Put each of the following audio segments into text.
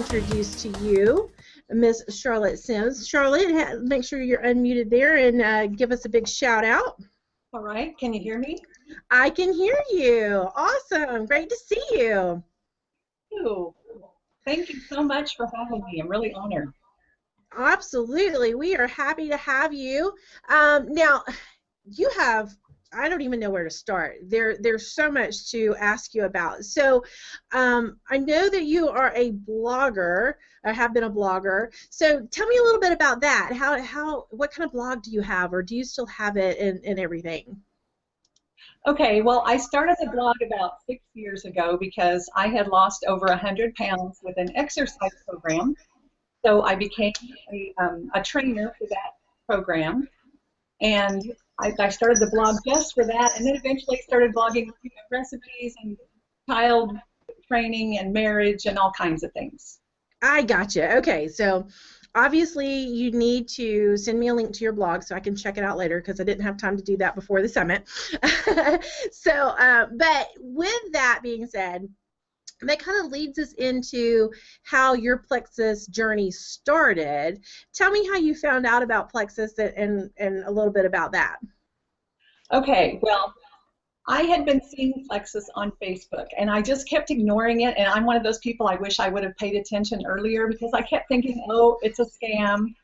introduce to you Miss Charlotte Siems. Charlotte, make sure you're unmuted there and give us a big shout out. All right, can you hear me? I can hear you. Awesome. Great to see you. Thank you so much for having me. I'm really honored. Absolutely. We are happy to have you. Now, you have, I don't even know where to start. There's so much to ask you about. So I know that you are a blogger, or have been a blogger. So tell me a little bit about that. What kind of blog do you have, or do you still have it and everything? Okay, well, I started the blog about 6 years ago because I had lost over 100 pounds with an exercise program. So I became a trainer for that program. And I started the blog just for that, and then eventually started blogging recipes and child training and marriage and all kinds of things. I gotcha. Okay, so obviously you need to send me a link to your blog so I can check it out later because I didn't have time to do that before the summit. So, but with that being said, that kind of leads us into how your Plexus journey started. Tell me how you found out about Plexus and a little bit about that. Okay, well, I had been seeing Plexus on Facebook, and I just kept ignoring it, and I'm one of those people I wish I would have paid attention earlier because I kept thinking, oh, it's a scam.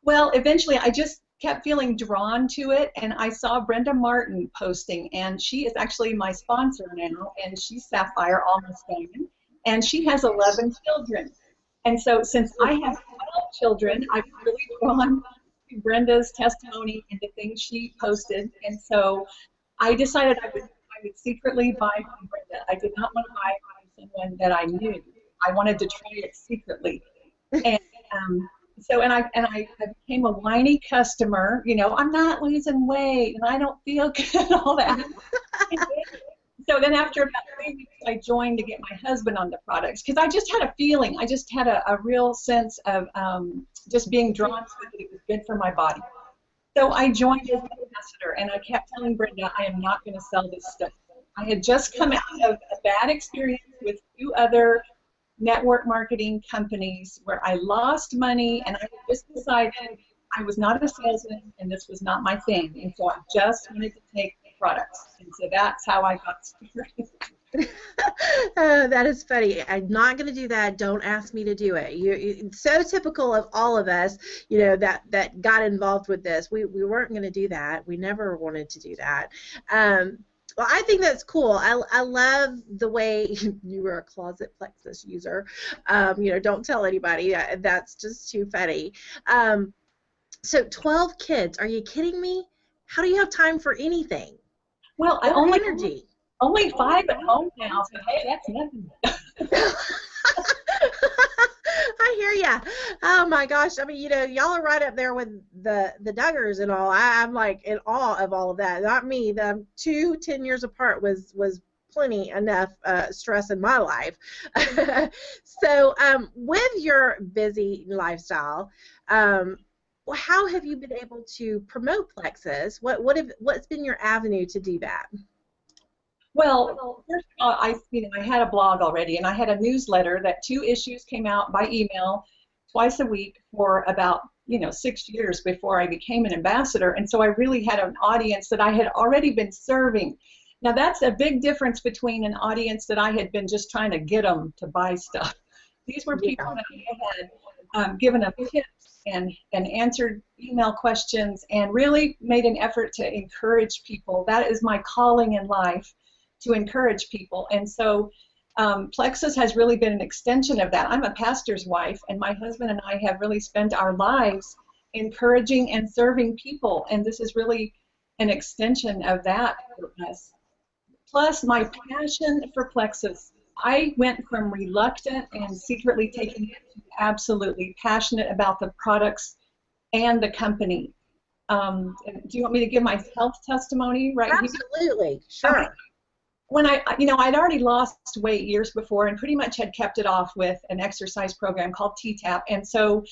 Well, eventually I just kept feeling drawn to it, and I saw Brenda Martin posting, and she is actually my sponsor now, and she's Sapphire, almost diamond, and she has 11 children. And so since I have 12 children, I've really drawn to Brenda's testimony and the things she posted, and so I decided I would secretly buy from Brenda. I did not want to buy from someone that I knew. I wanted to try it secretly. And I became a whiny customer. You know, I'm not losing weight and I don't feel good, all that. So then after about 3 weeks, I joined to get my husband on the products because I just had a feeling. I just had a real sense of just being drawn to it. It was good for my body. So I joined as an ambassador, and I kept telling Brenda, I am not going to sell this stuff. I had just come out of a bad experience with 2 other network marketing companies where I lost money, and I just decided I was not a salesman, and this was not my thing. And so I just wanted to take products. And so that's how I got started. That is funny. I'm not going to do that. Don't ask me to do it. It's so typical of all of us, you know, that got involved with this. We weren't going to do that. We never wanted to do that. Well, I think that's cool. I love the way you were a closet Plexus user. You know, don't tell anybody. That's just too funny. So 12 kids. Are you kidding me? How do you have time for anything? Well, only 5 at home now, so hey, that's nothing. I hear ya. Oh my gosh. I mean, you know, y'all are right up there with the Duggars and all. I'm like in awe of all of that. Not me. The 10 years apart was plenty enough stress in my life. So with your busy lifestyle, how have you been able to promote Plexus? What's been your avenue to do that? Well, first of all, I had a blog already, and I had a newsletter that 2 issues came out by email twice a week for about 6 years before I became an ambassador, and so I really had an audience that I had already been serving. Now that's a big difference between an audience that I had been just trying to get them to buy stuff. These were people that I had given them tips and answered email questions and really made an effort to encourage people. That is my calling in life, to encourage people. And so Plexus has really been an extension of that. I'm a pastor's wife, and my husband and I have really spent our lives encouraging and serving people, and this is really an extension of that for us. Plus, my passion for Plexus. I went from reluctant and secretly taking it to absolutely passionate about the products and the company. Do you want me to give my health testimony right here? Absolutely, sure. Okay. When I'd already lost weight years before and pretty much had kept it off with an exercise program called T-TAP, and so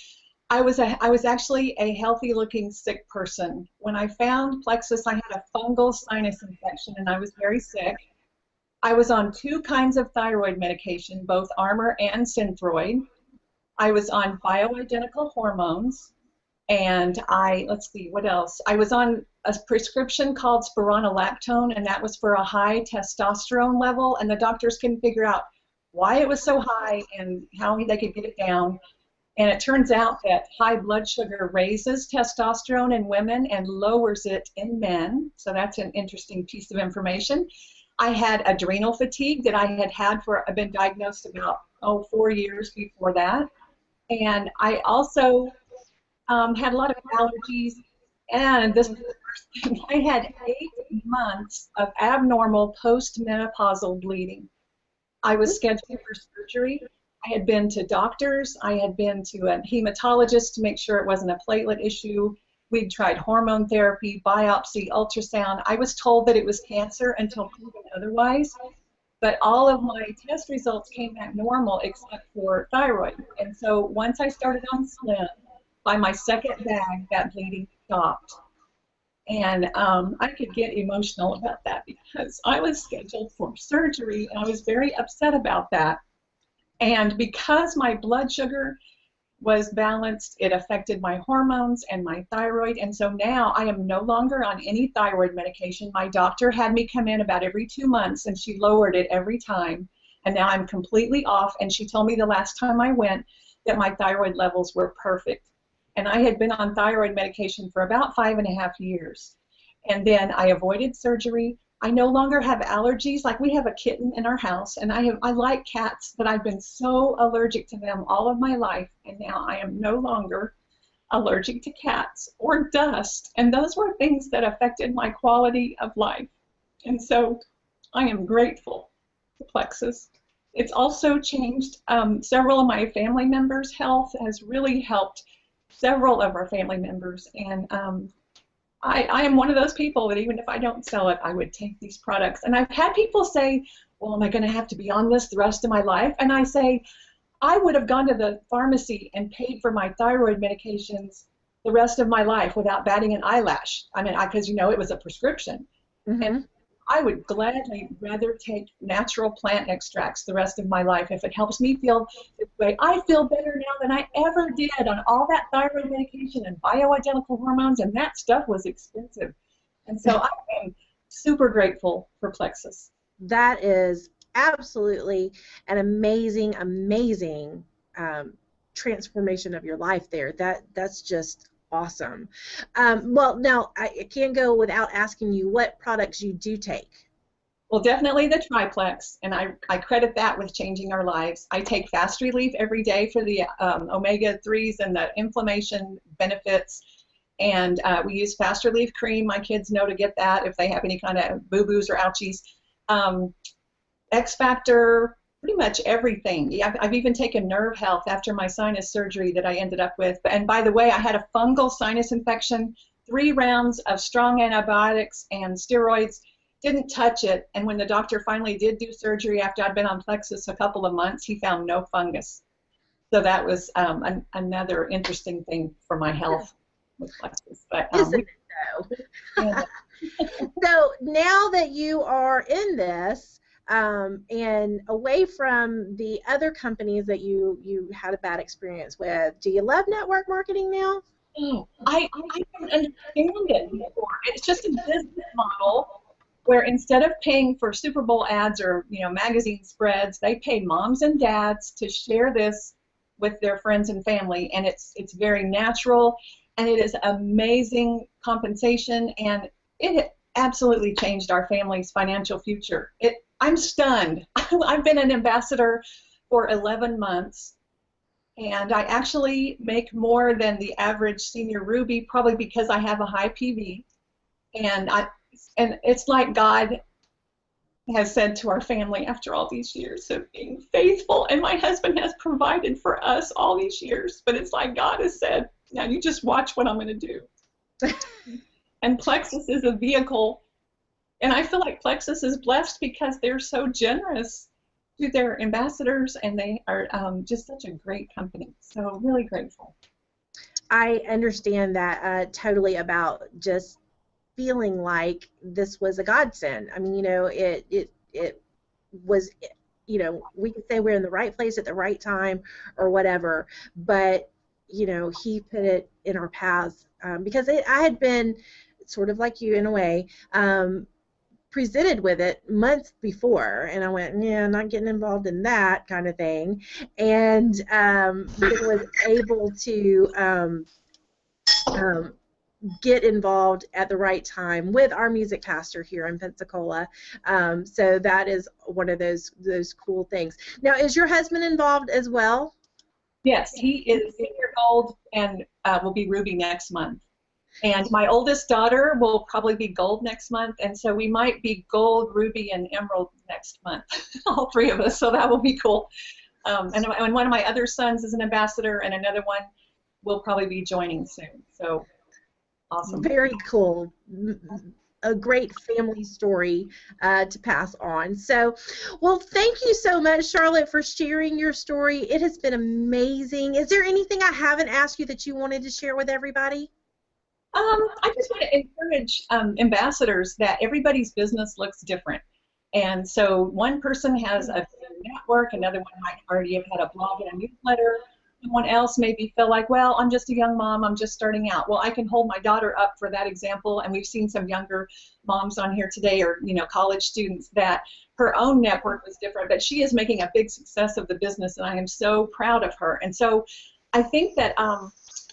I was actually a healthy-looking sick person. When I found Plexus, I had a fungal sinus infection, and I was very sick. I was on 2 kinds of thyroid medication, both Armour and Synthroid. I was on bioidentical hormones, and let's see, what else? I was on a prescription called spironolactone, and that was for a high testosterone level, and the doctors couldn't figure out why it was so high and how they could get it down. And it turns out that high blood sugar raises testosterone in women and lowers it in men. So that's an interesting piece of information. I had adrenal fatigue that I I've been diagnosed about, 4 years before that. And I also had a lot of allergies. And this is the first thing, I had 8 months of abnormal postmenopausal bleeding. I was scheduled for surgery. I had been to doctors. I had been to a hematologist to make sure it wasn't a platelet issue. We'd tried hormone therapy, biopsy, ultrasound. I was told that it was cancer until proven otherwise. But all of my test results came back normal except for thyroid. And so once I started on Slim, by my second bag, that bleeding stopped. And I could get emotional about that because I was scheduled for surgery, and I was very upset about that. And because my blood sugar was balanced, it affected my hormones and my thyroid. And so now I am no longer on any thyroid medication. My doctor had me come in about every 2 months, and she lowered it every time. And now I'm completely off. And she told me the last time I went that my thyroid levels were perfect. And I had been on thyroid medication for about 5.5 years. And then I avoided surgery. I no longer have allergies. Like, we have a kitten in our house, and I like cats, but I've been so allergic to them all of my life, and now I am no longer allergic to cats or dust. And those were things that affected my quality of life. And so I am grateful to Plexus. It's also changed several of my family members' health, has really helped several of our family members. And I am one of those people that even if I don't sell it, I would take these products. And I've had people say, well, am I going to have to be on this the rest of my life? And I say, I would have gone to the pharmacy and paid for my thyroid medications the rest of my life without batting an eyelash. I mean, because, you know, it was a prescription. Mm-hmm. And I would gladly rather take natural plant extracts the rest of my life if it helps me feel this way. I feel better now than I ever did on all that thyroid medication and bioidentical hormones, and that stuff was expensive. And so I am super grateful for Plexus. That is absolutely an amazing, amazing transformation of your life there. That's just awesome. Well, now I can't go without asking you what products you do take. Well, definitely the triplex, and I credit that with changing our lives. I take Fast Relief every day for the omega-3s and the inflammation benefits, and we use Fast Relief cream. My kids know to get that if they have any kind of boo-boos or ouchies. X Factor, pretty much everything. Yeah, I've even taken Nerve Health after my sinus surgery that I ended up with. And by the way, I had a fungal sinus infection, 3 rounds of strong antibiotics and steroids, didn't touch it. And when the doctor finally did do surgery after I'd been on Plexus a couple of months, he found no fungus. So that was another interesting thing for my health with Plexus. But, Isn't it though? Yeah. So now that you are in this, and away from the other companies that you had a bad experience with, do you love network marketing now? I didn't understand it before. It's just a business model where instead of paying for Super Bowl ads or magazine spreads, they pay moms and dads to share this with their friends and family, and it's very natural, and it is amazing compensation, and it absolutely changed our family's financial future. I'm stunned. I've been an ambassador for 11 months, and I actually make more than the average senior Ruby, probably because I have a high PV. And it's like God has said to our family after all these years of being faithful, and my husband has provided for us all these years, but it's like God has said, now you just watch what I'm going to do. And Plexus is a vehicle. And I feel like Plexus is blessed because they're so generous to their ambassadors, and they are just such a great company. So really grateful. I understand that totally, about just feeling like this was a godsend. I mean, it was, you know, we can say we're in the right place at the right time or whatever, but, you know, he put it in our paths because I had been sort of like you in a way, presented with it months before, and I went, yeah, not getting involved in that kind of thing, and then was able to um, get involved at the right time with our music pastor here in Pensacola. So that is one of those cool things. Now, is your husband involved as well? Yes, he is senior gold and will be ruby next month. And my oldest daughter will probably be gold next month, and so we might be gold, ruby, and emerald next month, all three of us, so that will be cool. And one of my other sons is an ambassador, and another one will probably be joining soon, so awesome. Very cool. A great family story to pass on. So, well, thank you so much, Charlotte, for sharing your story. It has been amazing. Is there anything I haven't asked you that you wanted to share with everybody? I just want to encourage ambassadors that everybody's business looks different. And so one person has a network, another one might already have had a blog and a newsletter. Someone else maybe feel like, well, I'm just a young mom, I'm just starting out. Well, I can hold my daughter up for that example, and we've seen some younger moms on here today, or college students, that her own network was different, but she is making a big success of the business, and I am so proud of her. And so I think that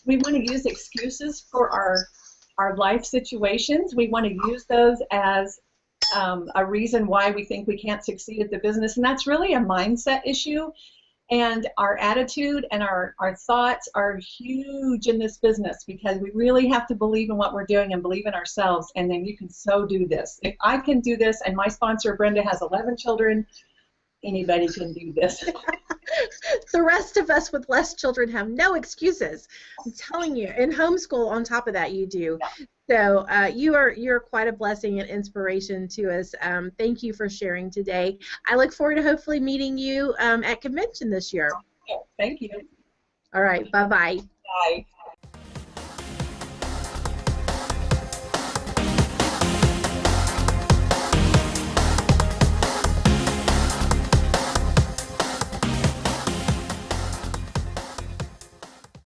we want to use excuses for our life situations. We want to use those as a reason why we think we can't succeed at the business, and that's really a mindset issue. And our attitude and our thoughts are huge in this business, because we really have to believe in what we're doing and believe in ourselves, and then you can so do this. If I can do this, and my sponsor Brenda has 11 children, anybody can do this. The rest of us with less children have no excuses. I'm telling you, in homeschool, on top of that, you do. Yeah. So you're quite a blessing and inspiration to us. Thank you for sharing today. I look forward to hopefully meeting you at convention this year. Thank you. All right. Bye-bye. Bye.